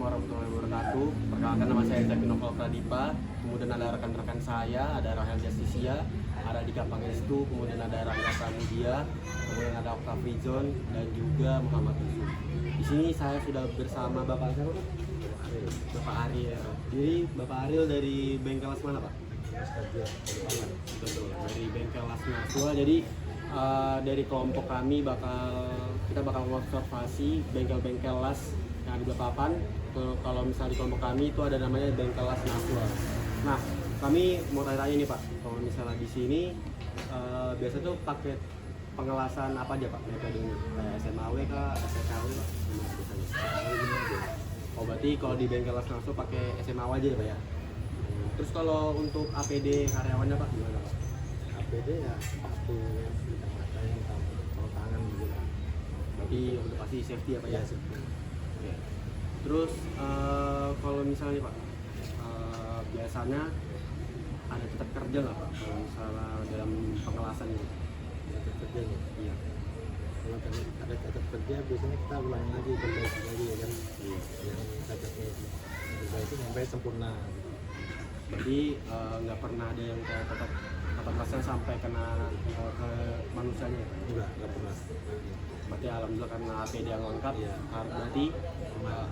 warahmatullahi wabarakatuh. Perkenalkan, nama saya Zaki Nokol Pradipa. Kemudian ada rekan-rekan saya, ada Rahel Justisia, ada Dika Pangestu, kemudian ada Rangga Pramudia, kemudian ada Oktavizon dan juga Muhammad Yusuf. Di sini saya sudah bersama Bapak siapa, Pak? Bapak Ariel. Jadi Bapak Ariel dari bengkel Las mana, Pak? Betul, dari bengkel Las Nasua. Jadi dari kelompok kami kita bakal mengobservasi bengkel-bengkel las yang ada di Balikpapan. Kalau misalnya di kelompok kami itu ada namanya bengkel Las Nasua. Nah, kami mau tanya-tanya nih Pak, kalau misalnya di sini biasa tuh pakai pengelasan apa aja Pak metode ini? Kayak SMAW kah, SKW Pak? Oh, berarti kalau di bengkel Las Nasua pakai SMAW aja ya Pak ya? Terus kalau untuk APD karyawannya Pak gimana Pak? APD ya sepatu yang kacamata yang tahu tangan gitu kan. Berarti udah pasti safety ya Pak ya? Safety. Oke. Terus kalau misalnya Pak, biasanya ada tetap kerja nggak Pak? Kalau misalnya dalam pengelasan ini? Tetap kerjanya. Iya. Kalau ada tetap kerja biasanya kita ulangi lagi, perbaiki lagi ya kan. Iya. Yang cacatnya diperbaiki sampai sempurna. Berarti nggak pernah ada yang kayak tetap melaksanakan sampai kena ke manusianya ya Pak? Enggak pernah. Berarti alhamdulillah karena APD yang lengkap, Iya. berarti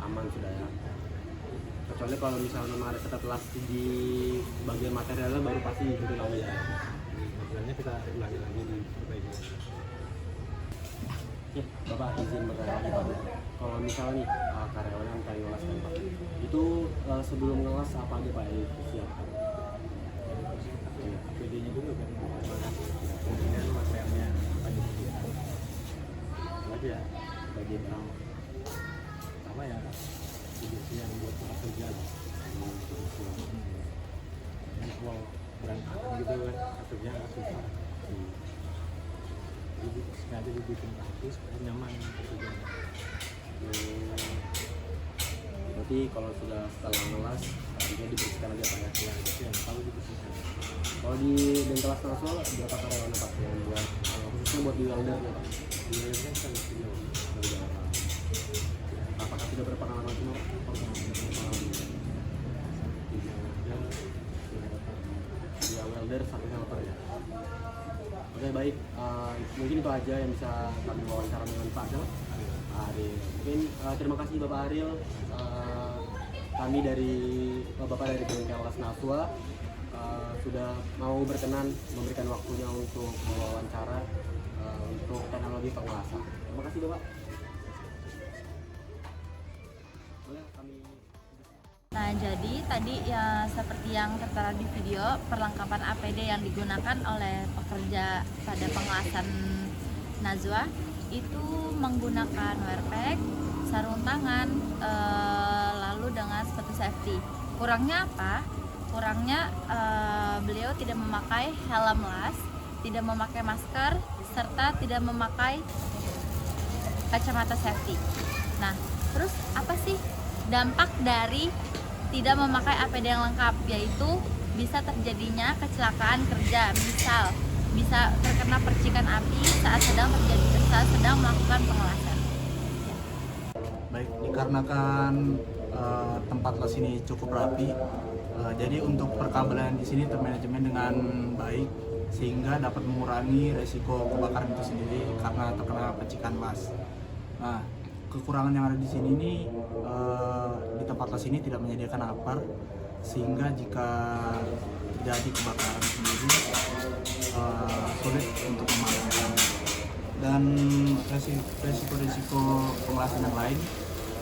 aman sudah ya. Kecuali kalau misalnya memang ada tetap las di bagian materialnya baru pasti itu lagi ya. Materialnya kita ulangi lagi diperbaiki. Ya, Bapak izin bertanya lagi Pak. Kalau misalnya nih karyawan yang pengen ngelas kan Pak, itu sebelum ngelas apa aja Pak yang disiapkan? APD-nya dulu kan. Kemudian materialnya apa disediakan. Lagi ya bagian sama ya industri yang buat para kerja lah. Kalau berantakan gitu kan kerja nggak susah. Jadi sengaja dibikin rapi supaya nyaman kerja. Berarti kalau sudah setelah ngelas, dia dibersihkan aja Pak ya? Ya itu yang selalu dibersihkan. Kalau di bengkel Las Nasua berapa karyawan Pak yang buat khususnya buat di welder ya Pak? Di weldernya kan sejauh Apakah sudah berpengalaman semua? Ya welder sampai helper ya. Oke baik, mungkin itu aja yang bisa kami wawancara dengan Pak Ariel. Mungkin terima kasih Bapak Ariel. Kami dari Bapak dari bengkel Las Nasua sudah mau berkenan memberikan waktunya untuk mewawancara untuk teknologi pengelasan. Terima kasih Bapak. Nah, jadi tadi ya seperti yang tertera di video, perlengkapan APD yang digunakan oleh pekerja pada pengelasan Nasua itu menggunakan wearpack, sarung tangan, lalu dengan sepatu safety. Kurangnya apa? Kurangnya beliau tidak memakai helm las, tidak memakai masker, serta tidak memakai kacamata safety. Nah, terus apa sih dampak dari tidak memakai APD yang lengkap? Yaitu bisa terjadinya kecelakaan kerja, misal bisa terkena percikan api saat sedang melakukan pengelasan. Baik, dikarenakan tempat las ini cukup rapi, jadi untuk perkabelan di sini termanajemen dengan baik sehingga dapat mengurangi resiko kebakaran itu sendiri karena terkena percikan las. Nah, kekurangan yang ada di sini ini di tempat las ini tidak menyediakan apar sehingga jika terjadi kebakaran sendiri sulit untuk memadamkan. Dan resiko-resiko pengelasan yang lain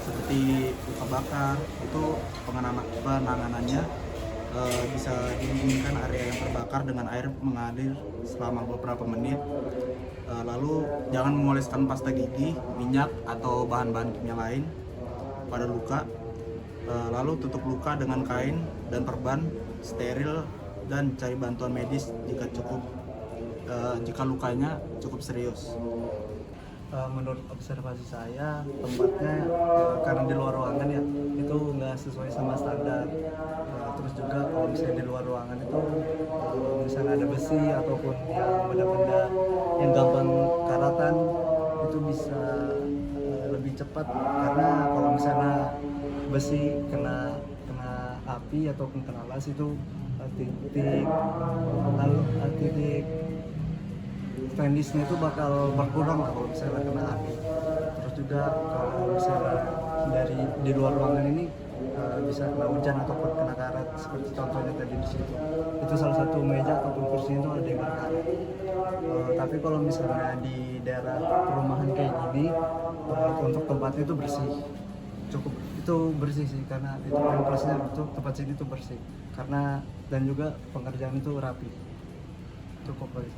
seperti luka bakar itu penanganannya bisa didinginkan area yang terbakar dengan air mengalir selama beberapa menit. Lalu jangan mengoleskan pasta gigi, minyak atau bahan-bahan kimia lain pada luka. Lalu tutup luka dengan kain dan perban steril dan cari bantuan medis jika lukanya cukup serius. Menurut observasi saya, tempatnya karena di luar ruangan ya, itu nggak sesuai sama standar. Terus juga kalau misalnya di luar ruangan itu misalnya ada besi ataupun yang benda-benda yang gampang karatan, itu bisa lebih cepat, karena kalau misalnya besi kena api ataupun kena las itu titik finish-nya itu bakal berkurang kalau misalnya kena api. Terus juga kalau misalnya dari di luar ruangan ini bisa kena hujan ataupun kena karet seperti contohnya tadi di situ. Itu salah satu meja ataupun kursi itu ada yang kena karet. Tapi kalau misalnya di daerah perumahan kayak gini, untuk tempatnya itu bersih, cukup itu bersih sih, karena itu poin plusnya untuk tempat sini itu bersih, karena dan juga pengerjaan itu rapi, cukup baik.